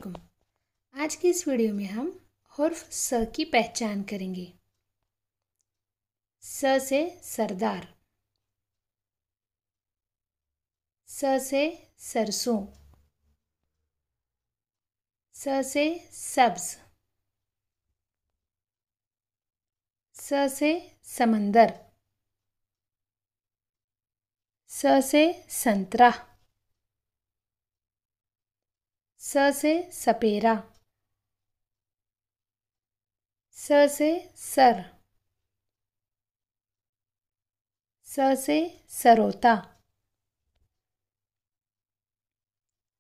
वालेकुम। आज की इस वीडियो में हम हुर्फ स की पहचान करेंगे। स से सरदार, स से सरसों, स से सब्ज, स से समंदर, स से संतरा, स से सपेरा, स से सर, स से सरोता,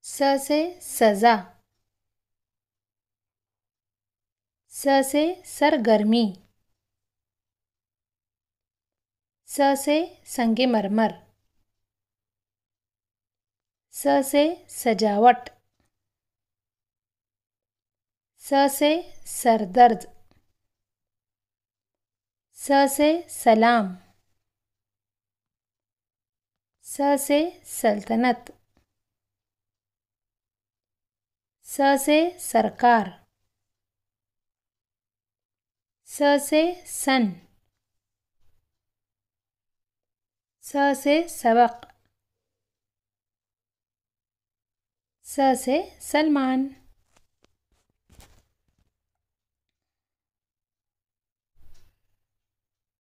स से सज़ा, स से सरगर्मी, स से संगमरमर, स से सजावट, स से सरदर्द, स से सलाम, स से सल्तनत, स से सरकार, स से सन, स से सबक, स से सलमान।